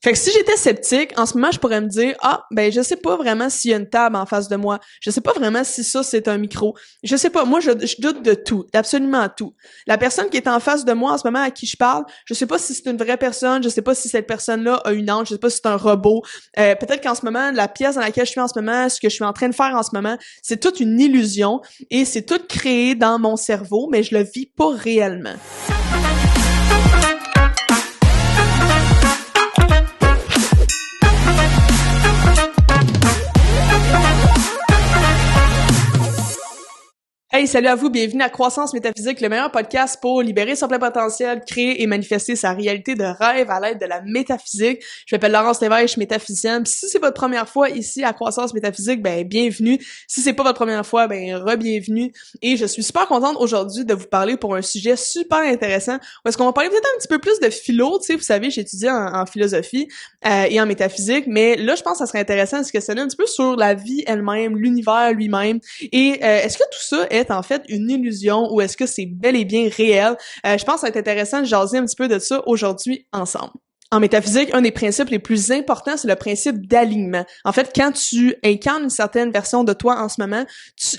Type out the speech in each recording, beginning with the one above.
Fait que si j'étais sceptique, en ce moment, je pourrais me dire, ben, je sais pas vraiment s'il y a une table en face de moi. Je sais pas vraiment si ça, c'est un micro. Je sais pas. Moi, je doute de tout. D'absolument tout. La personne qui est en face de moi en ce moment à qui je parle, je sais pas si c'est une vraie personne. Je sais pas si cette personne-là a une âme. Je sais pas si c'est un robot. Peut-être qu'en ce moment, la pièce dans laquelle je suis en ce moment, ce que je suis en train de faire en ce moment, c'est toute une illusion et c'est tout créé dans mon cerveau, mais je le vis pas réellement. Hey, salut à vous, bienvenue à Croissance Métaphysique, le meilleur podcast pour libérer son plein potentiel, créer et manifester sa réalité de rêve à l'aide de la métaphysique. Je m'appelle Laurence Lévesque, je suis métaphysicienne. Puis si c'est votre première fois ici à Croissance Métaphysique, ben bienvenue. Si c'est pas votre première fois, ben re-bienvenue. Et je suis super contente aujourd'hui de vous parler pour un sujet super intéressant, où est-ce qu'on va parler peut-être un petit peu plus de philo, tu sais, vous savez, j'ai étudié en philosophie et en métaphysique, mais là, je pense que ça serait intéressant de se questionner un petit peu sur la vie elle-même, l'univers lui-même, et est-ce que tout ça est en fait une illusion ou est-ce que c'est bel et bien réel? Je pense que ça va être intéressant de jaser un petit peu de ça aujourd'hui ensemble. En métaphysique, un des principes les plus importants, c'est le principe d'alignement. En fait, quand tu incarnes une certaine version de toi en ce moment,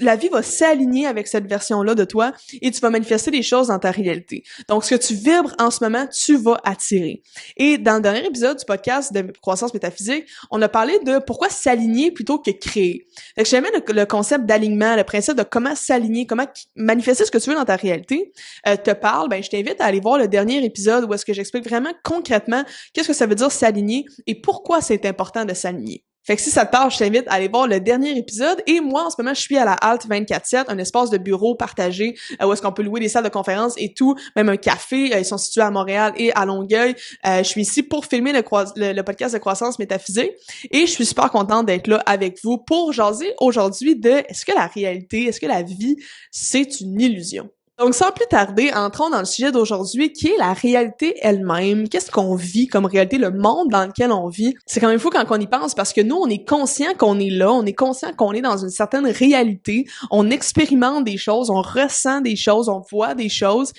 la vie va s'aligner avec cette version-là de toi et tu vas manifester des choses dans ta réalité. Donc, ce que tu vibres en ce moment, tu vas attirer. Et dans le dernier épisode du podcast de Croissance Métaphysique, on a parlé de pourquoi s'aligner plutôt que créer. Fait que j'aimais le concept d'alignement, le principe de comment s'aligner, comment manifester ce que tu veux dans ta réalité, te parle, ben je t'invite à aller voir le dernier épisode où est-ce que j'explique vraiment concrètement qu'est-ce que ça veut dire s'aligner et pourquoi c'est important de s'aligner. Fait que si ça te parle, je t'invite à aller voir le dernier épisode. Et moi, en ce moment, je suis à la Halte 24/7, un espace de bureau partagé où est-ce qu'on peut louer des salles de conférences et tout, même un café. Ils sont situés à Montréal et à Longueuil. Je suis ici pour filmer le podcast de Croissance Métaphysique et je suis super contente d'être là avec vous pour jaser aujourd'hui de est-ce que la réalité, est-ce que la vie, c'est une illusion? Donc, sans plus tarder, entrons dans le sujet d'aujourd'hui, qui est la réalité elle-même. Qu'est-ce qu'on vit comme réalité, le monde dans lequel on vit? C'est quand même fou quand on y pense, parce que nous, on est conscient qu'on est là, on est conscient qu'on est dans une certaine réalité, on expérimente des choses, on ressent des choses, on voit des choses,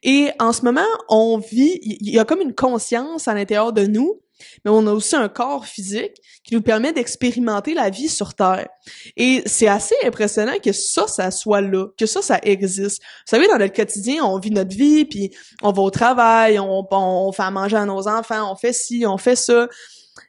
et en ce moment, on vit, il y a comme une conscience à l'intérieur de nous, mais on a aussi un corps physique qui nous permet d'expérimenter la vie sur Terre. Et c'est assez impressionnant que ça soit là, que ça existe. Vous savez, dans notre quotidien, on vit notre vie, puis on va au travail, on fait à manger à nos enfants, on fait ci, on fait ça.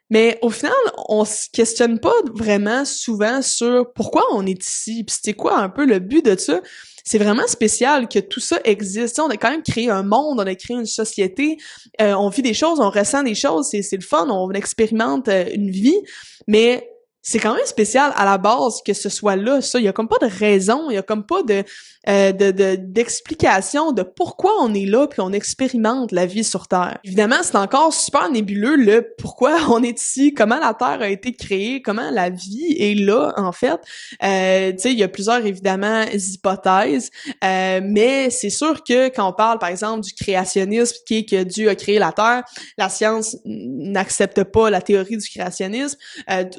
Mais au final, on se questionne pas vraiment souvent sur pourquoi on est ici, puis c'est quoi un peu le but de ça. C'est vraiment spécial que tout ça existe. T'sais, on a quand même créé un monde, on a créé une société, on vit des choses, on ressent des choses, c'est le fun, on expérimente une vie, mais c'est quand même spécial à la base que ce soit là, ça. Il y a comme pas de raison, il y a comme pas d'explication de pourquoi on est là puis on expérimente la vie sur Terre. Évidemment, c'est encore super nébuleux le pourquoi on est ici, comment la Terre a été créée, comment la vie est là en fait. Tu sais, il y a plusieurs évidemment hypothèses, mais c'est sûr que quand on parle par exemple du créationnisme qui est que Dieu a créé la Terre, la science n'accepte pas la théorie du créationnisme,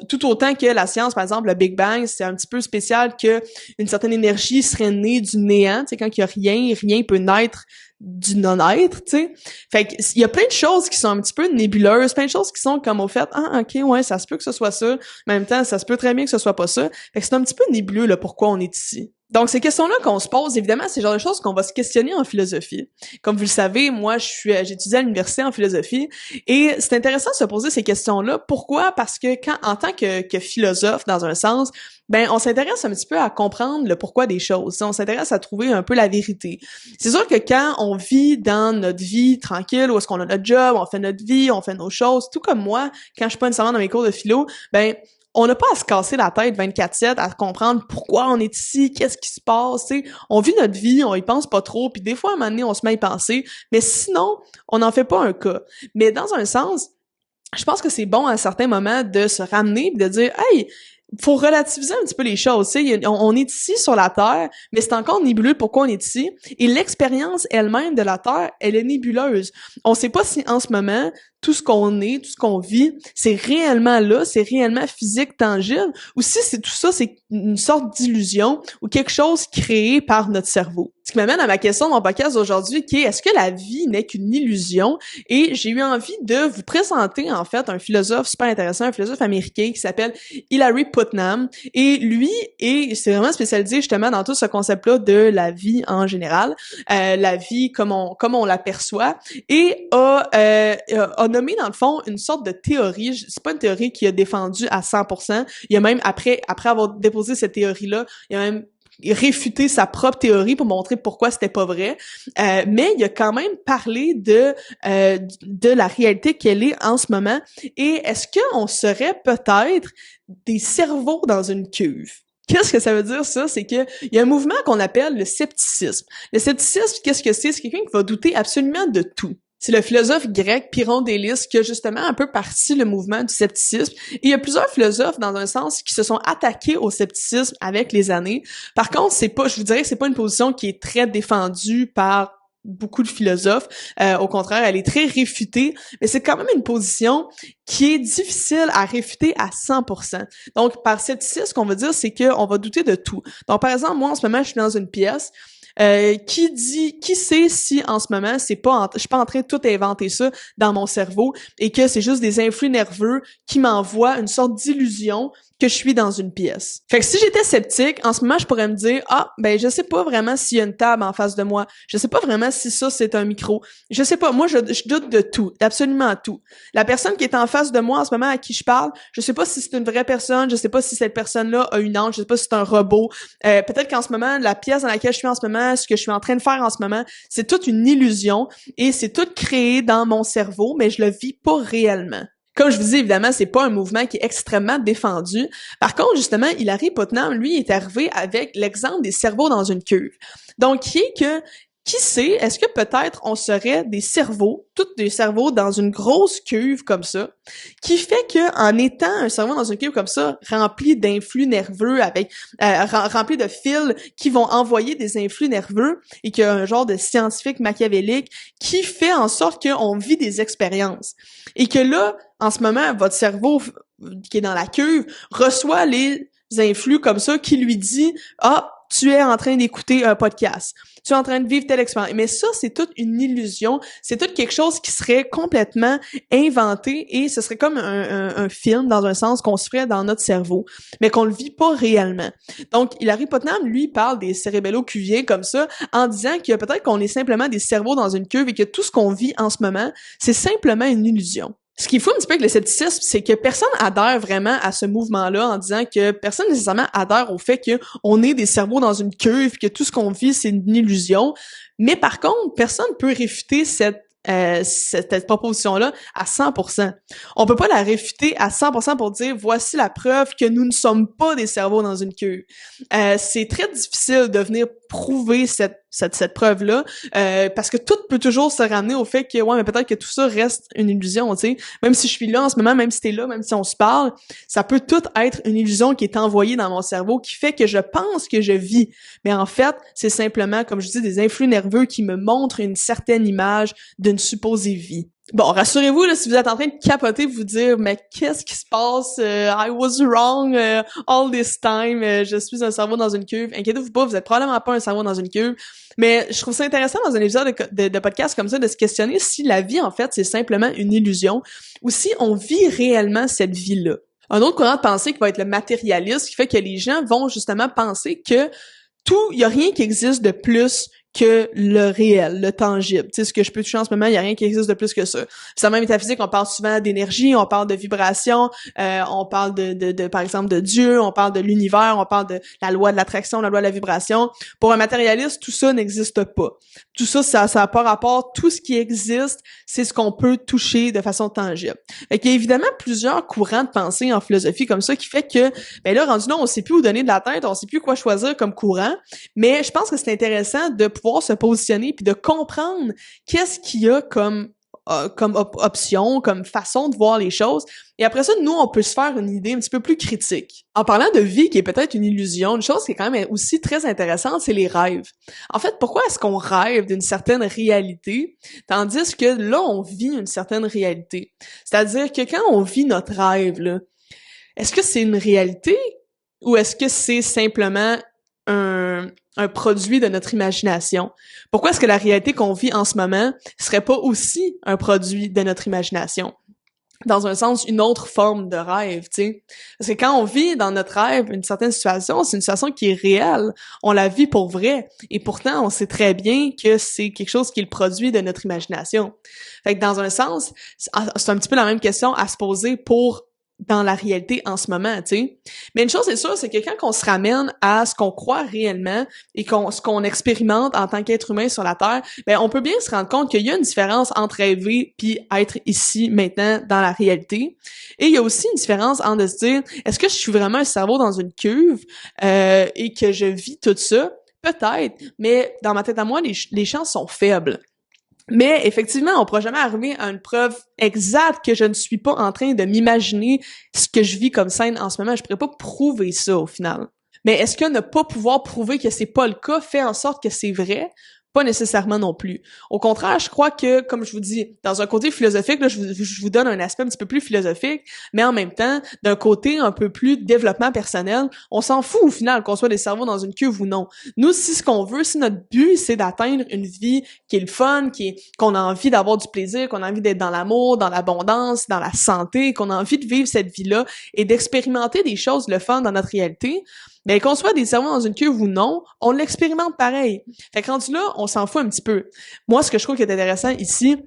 tout autant que la science, par exemple, le Big Bang, c'est un petit peu spécial que une certaine énergie serait née du néant, tu sais, quand il y a rien peut naître du non-être, tu sais. Fait que, il y a plein de choses qui sont un petit peu nébuleuses, plein de choses qui sont comme au fait, ok, ouais, ça se peut que ce soit ça, mais en même temps, ça se peut très bien que ce soit pas ça. Fait que c'est un petit peu nébuleux, là, pourquoi on est ici. Donc, ces questions-là qu'on se pose, évidemment, c'est le genre de choses qu'on va se questionner en philosophie. Comme vous le savez, moi, j'étudie à l'université en philosophie et c'est intéressant de se poser ces questions-là. Pourquoi? Parce que en tant que philosophe, dans un sens, ben, on s'intéresse un petit peu à comprendre le pourquoi des choses. On s'intéresse à trouver un peu la vérité. C'est sûr que quand on vit dans notre vie tranquille, où est-ce qu'on a notre job, on fait notre vie, on fait nos choses, tout comme moi, quand je suis pas nécessairement dans mes cours de philo, ben, on n'a pas à se casser la tête 24/7 à comprendre pourquoi on est ici, qu'est-ce qui se passe, tu sais. On vit notre vie, on y pense pas trop, puis des fois, à un moment donné, on se met à y penser, mais sinon, on n'en fait pas un cas. Mais dans un sens, je pense que c'est bon à certains moments de se ramener et de dire « Hey, faut relativiser un petit peu les choses, tu sais, on est ici sur la Terre, mais c'est encore nébuleux pourquoi on est ici, et l'expérience elle-même de la Terre, elle est nébuleuse. On sait pas si en ce moment, tout ce qu'on est, tout ce qu'on vit, c'est réellement là, c'est réellement physique, tangible, ou si c'est tout ça, c'est une sorte d'illusion ou quelque chose créé par notre cerveau. Ce qui m'amène à ma question de mon podcast aujourd'hui, qui est: est-ce que la vie n'est qu'une illusion? Et j'ai eu envie de vous présenter, en fait, un philosophe super intéressant, un philosophe américain qui s'appelle Hilary Putnam. Et lui, c'est vraiment spécialisé justement dans tout ce concept-là de la vie en général, la vie comme on l'aperçoit, et a nommé, dans le fond, une sorte de théorie. C'est pas une théorie qu'il a défendue à 100%. Il a même, après avoir déposé cette théorie-là, il a même réfuté sa propre théorie pour montrer pourquoi c'était pas vrai, mais il a quand même parlé de la réalité qu'elle est en ce moment. Et est-ce qu'on serait peut-être des cerveaux dans une cuve? Qu'est-ce que ça veut dire, ça? C'est que il y a un mouvement qu'on appelle le scepticisme. Le scepticisme, qu'est-ce que c'est? C'est quelqu'un qui va douter absolument de tout. C'est le philosophe grec Pyrrhon d'Élis qui a justement un peu parti le mouvement du scepticisme. Et il y a plusieurs philosophes, dans un sens, qui se sont attaqués au scepticisme avec les années. Par contre, je vous dirais que c'est pas une position qui est très défendue par beaucoup de philosophes. Au contraire, elle est très réfutée, mais c'est quand même une position qui est difficile à réfuter à 100%. Donc, par scepticisme, ce qu'on veut dire, c'est qu'on va douter de tout. Donc, par exemple, moi, en ce moment, je suis dans une pièce. Qui sait si en ce moment je suis pas en train de tout inventer ça dans mon cerveau et que c'est juste des influx nerveux qui m'envoient une sorte d'illusion que je suis dans une pièce. Fait que si j'étais sceptique, en ce moment, je pourrais me dire: je sais pas vraiment s'il y a une table en face de moi. Je sais pas vraiment si ça, c'est un micro. Je sais pas. Moi, je doute de tout. D'absolument tout. La personne qui est en face de moi en ce moment, à qui je parle, je sais pas si c'est une vraie personne. Je sais pas si cette personne-là a une âme. Je sais pas si c'est un robot. Peut-être qu'en ce moment, la pièce dans laquelle je suis en ce moment, ce que je suis en train de faire en ce moment, c'est toute une illusion et c'est tout créé dans mon cerveau, mais je le vis pas réellement. Comme je vous dis, évidemment, c'est pas un mouvement qui est extrêmement défendu. Par contre, justement, Hilary Putnam, lui, est arrivé avec l'exemple des cerveaux dans une cuve. Donc, qui sait, est-ce que peut-être on serait des cerveaux, tous des cerveaux dans une grosse cuve comme ça, qui fait que en étant un cerveau dans une cuve comme ça, rempli d'influx nerveux, avec rempli de fils qui vont envoyer des influx nerveux, et qu'il y a un genre de scientifique machiavélique qui fait en sorte qu'on vit des expériences. Et que là, en ce moment, votre cerveau qui est dans la cuve reçoit les influx comme ça qui lui dit: tu es en train d'écouter un podcast. Tu es en train de vivre telle expérience. Mais ça, c'est toute une illusion. C'est tout quelque chose qui serait complètement inventé et ce serait comme un film, dans un sens, qu'on se ferait dans notre cerveau, mais qu'on le vit pas réellement. Donc, Hilary Putnam, lui, parle des cérébello-cuviers comme ça, en disant que peut-être qu'on est simplement des cerveaux dans une cuve et que tout ce qu'on vit en ce moment, c'est simplement une illusion. Ce qu'il faut un petit peu avec le scepticisme, c'est que personne adhère vraiment à ce mouvement-là en disant que personne nécessairement adhère au fait qu'on est des cerveaux dans une cuve, que tout ce qu'on vit, c'est une illusion. Mais par contre, personne peut réfuter cette proposition-là à 100%. On peut pas la réfuter à 100% pour dire: voici la preuve que nous ne sommes pas des cerveaux dans une cuve. C'est très difficile de venir prouver cette preuve-là, parce que tout peut toujours se ramener au fait que mais peut-être que tout ça reste une illusion, tu sais. Même si je suis là en ce moment, même si t'es là, même si on se parle, ça peut tout être une illusion qui est envoyée dans mon cerveau, qui fait que je pense que je vis. Mais en fait, c'est simplement, comme je dis, des influx nerveux qui me montrent une certaine image d'une supposée vie. Bon, rassurez-vous, là, si vous êtes en train de capoter, vous dire: mais qu'est-ce qui se passe? I was wrong all this time. Je suis un cerveau dans une cuve. Inquiétez-vous pas, vous êtes probablement pas un cerveau dans une cuve. Mais je trouve ça intéressant dans un épisode de podcast comme ça de se questionner si la vie, en fait, c'est simplement une illusion ou si on vit réellement cette vie-là. Un autre courant de pensée qui va être le matérialisme, qui fait que les gens vont justement penser que il y a rien qui existe de plus que le réel, le tangible. Tu sais, ce que je peux toucher en ce moment, il y a rien qui existe de plus que ça. Puis, en métaphysique, on parle souvent d'énergie, on parle de vibration, on parle de par exemple de Dieu, on parle de l'univers, on parle de la loi de l'attraction, la loi de la vibration. Pour un matérialiste, tout ça n'existe pas. Tout ça, ça a pas rapport. Tout ce qui existe, c'est ce qu'on peut toucher de façon tangible. Fait qu'il y a évidemment plusieurs courants de pensée en philosophie comme ça qui fait que, là, rendu là, on sait plus où donner de la tête, on sait plus quoi choisir comme courant. Mais je pense que c'est intéressant de pouvoir se positionner puis de comprendre qu'est-ce qu'il y a comme option, comme façon de voir les choses. Et après ça, nous, on peut se faire une idée un petit peu plus critique. En parlant de vie qui est peut-être une illusion, une chose qui est quand même aussi très intéressante, c'est les rêves. En fait, pourquoi est-ce qu'on rêve d'une certaine réalité, tandis que là, on vit une certaine réalité? C'est-à-dire que quand on vit notre rêve, là, est-ce que c'est une réalité ou est-ce que c'est simplement un produit de notre imagination? Pourquoi est-ce que la réalité qu'on vit en ce moment serait pas aussi un produit de notre imagination? Dans un sens, une autre forme de rêve, tu sais. Parce que quand on vit dans notre rêve une certaine situation, c'est une situation qui est réelle. On la vit pour vrai. Et pourtant, on sait très bien que c'est quelque chose qui est le produit de notre imagination. Fait que dans un sens, c'est un petit peu la même question à se poser pour dans la réalité en ce moment, tu sais. Mais une chose est sûre, c'est que quand on se ramène à ce qu'on croit réellement et ce qu'on expérimente en tant qu'être humain sur la Terre, ben on peut bien se rendre compte qu'il y a une différence entre rêver puis être ici maintenant dans la réalité. Et il y a aussi une différence entre de se dire, est-ce que je suis vraiment un cerveau dans une cuve et que je vis tout ça? Peut-être, mais dans ma tête à moi, les chances sont faibles. Mais effectivement, on pourra jamais arriver à une preuve exacte que je ne suis pas en train de m'imaginer ce que je vis comme scène en ce moment. Je pourrais pas prouver ça au final. Mais est-ce que ne pas pouvoir prouver que c'est pas le cas fait en sorte que c'est vrai? Pas nécessairement non plus. Au contraire, je crois que, comme je vous dis, dans un côté philosophique, là, je vous donne un aspect un petit peu plus philosophique, mais en même temps, d'un côté un peu plus développement personnel, on s'en fout au final qu'on soit des cerveaux dans une cuve ou non. Nous, si ce qu'on veut, si notre but, c'est d'atteindre une vie qui est le fun, qu'on a envie d'avoir du plaisir, qu'on a envie d'être dans l'amour, dans l'abondance, dans la santé, qu'on a envie de vivre cette vie-là et d'expérimenter des choses le fun dans notre réalité, ben qu'on soit des cerveaux dans une cuve ou non, on l'expérimente pareil. Fait que rendu là, on s'en fout un petit peu. Moi, ce que je trouve qui est intéressant ici,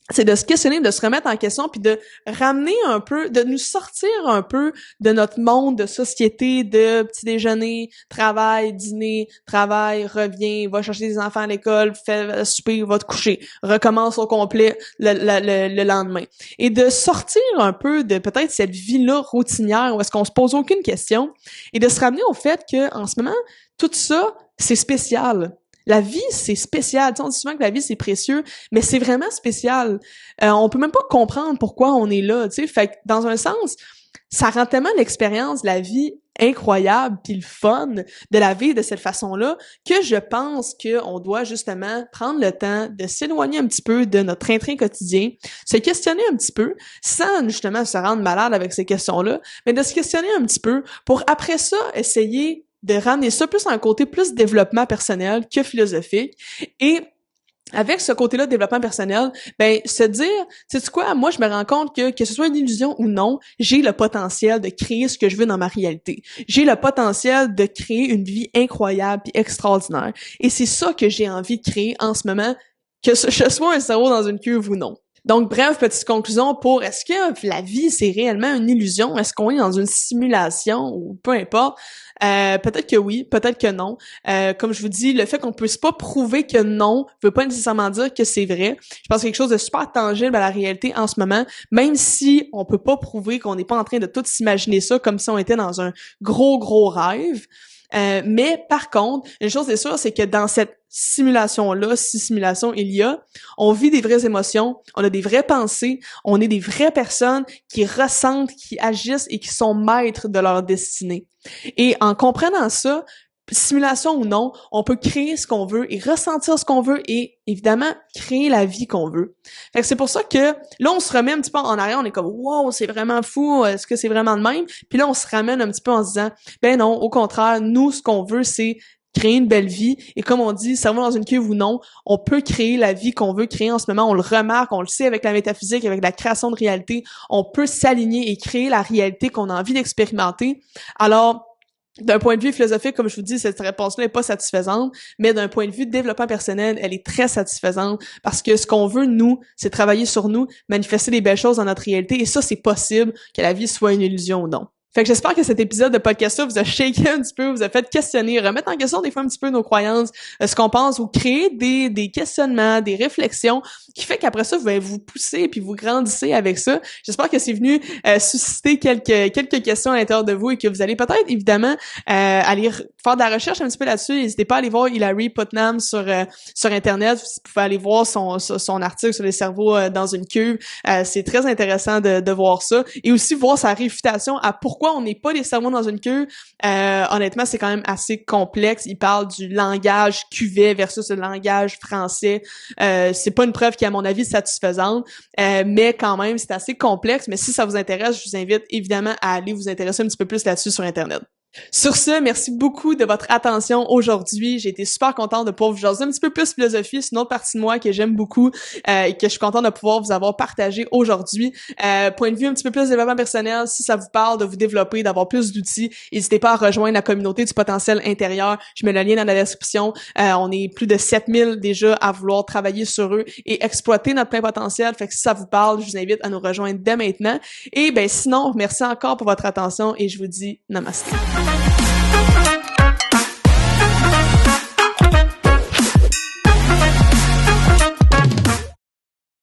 c'est de se questionner, de se remettre en question, puis de ramener un peu, de nous sortir un peu de notre monde de société, de petit déjeuner, travail, dîner, travail, revient, va chercher des enfants à l'école, fait souper, va te coucher, recommence au complet le lendemain. Et de sortir un peu de peut-être cette vie-là routinière où est-ce qu'on se pose aucune question, et de se ramener au fait que en ce moment, tout ça, c'est spécial. La vie, c'est spécial. T'sais, on dit souvent que la vie, c'est précieux, mais c'est vraiment spécial. On peut même pas comprendre pourquoi on est là, tu sais. Fait que, dans un sens, ça rend tellement l'expérience de la vie incroyable puis le fun de la vivre de cette façon-là que je pense qu'on doit justement prendre le temps de s'éloigner un petit peu de notre train-train quotidien, se questionner un petit peu, sans justement se rendre malade avec ces questions-là, mais de se questionner un petit peu pour après ça essayer de ramener ça plus à un côté plus développement personnel que philosophique. Et avec ce côté-là de développement personnel, ben se dire, sais-tu quoi, moi je me rends compte que ce soit une illusion ou non, j'ai le potentiel de créer ce que je veux dans ma réalité. J'ai le potentiel de créer une vie incroyable et extraordinaire. Et c'est ça que j'ai envie de créer en ce moment, que je sois un cerveau dans une cuve ou non. Donc, bref, petite conclusion pour est-ce que la vie, c'est réellement une illusion? Est-ce qu'on est dans une simulation ou peu importe? Peut-être que oui, peut-être que non. Comme je vous dis, le fait qu'on puisse pas prouver que non veut pas nécessairement dire que c'est vrai. Je pense que quelque chose de super tangible à la réalité en ce moment, même si on peut pas prouver qu'on n'est pas en train de tout s'imaginer ça comme si on était dans un gros rêve. Mais par contre, une chose est sûre, c'est que dans cette simulation-là, si simulation il y a, on vit des vraies émotions, on a des vraies pensées, on est des vraies personnes qui ressentent, qui agissent et qui sont maîtres de leur destinée. Et en comprenant ça, simulation ou non, on peut créer ce qu'on veut et ressentir ce qu'on veut et évidemment créer la vie qu'on veut. Fait que c'est pour ça que là on se remet un petit peu en arrière, on est comme wow, c'est vraiment fou, est-ce que c'est vraiment de même? Puis là on se ramène un petit peu en se disant ben non, au contraire, nous ce qu'on veut c'est créer une belle vie et comme on dit, cerveau dans une cuve ou non, on peut créer la vie qu'on veut créer en ce moment, on le remarque, on le sait avec la métaphysique, avec la création de réalité, on peut s'aligner et créer la réalité qu'on a envie d'expérimenter. Alors d'un point de vue philosophique, comme je vous dis, cette réponse-là est pas satisfaisante, mais d'un point de vue de développement personnel, elle est très satisfaisante parce que ce qu'on veut, nous, c'est travailler sur nous, manifester des belles choses dans notre réalité et ça, c'est possible que la vie soit une illusion ou non. Fait que j'espère que cet épisode de podcast-là vous a shaké un petit peu, vous a fait questionner, remettre en question des fois un petit peu nos croyances, ce qu'on pense, ou créer des questionnements, des réflexions, qui fait qu'après ça, vous allez vous pousser puis vous grandissez avec ça. J'espère que c'est venu susciter quelques questions à l'intérieur de vous et que vous allez peut-être, évidemment, aller faire de la recherche un petit peu là-dessus. N'hésitez pas à aller voir Hilary Putnam sur Internet. Vous pouvez aller voir son article sur les cerveaux dans une cuve. C'est très intéressant de voir ça. Et aussi voir sa réfutation à pourquoi on n'est pas des cerveaux dans une queue. Honnêtement, c'est quand même assez complexe. Il parle du langage cuvée versus le langage français. C'est pas une preuve qui est, à mon avis, satisfaisante, mais quand même, c'est assez complexe. Mais si ça vous intéresse, je vous invite évidemment à aller vous intéresser un petit peu plus là-dessus sur Internet. Sur ce, merci beaucoup de votre attention aujourd'hui. J'ai été super contente de pouvoir vous jaser un petit peu plus philosophie. C'est une autre partie de moi que j'aime beaucoup et que je suis contente de pouvoir vous avoir partagé aujourd'hui. Point de vue un petit peu plus développement personnel, si ça vous parle de vous développer, d'avoir plus d'outils, n'hésitez pas à rejoindre la communauté du potentiel intérieur. Je mets le lien dans la description. On est plus de 7000 déjà à vouloir travailler sur eux et exploiter notre plein potentiel. Fait que si ça vous parle, je vous invite à nous rejoindre dès maintenant. Et sinon, merci encore pour votre attention et je vous dis namasté.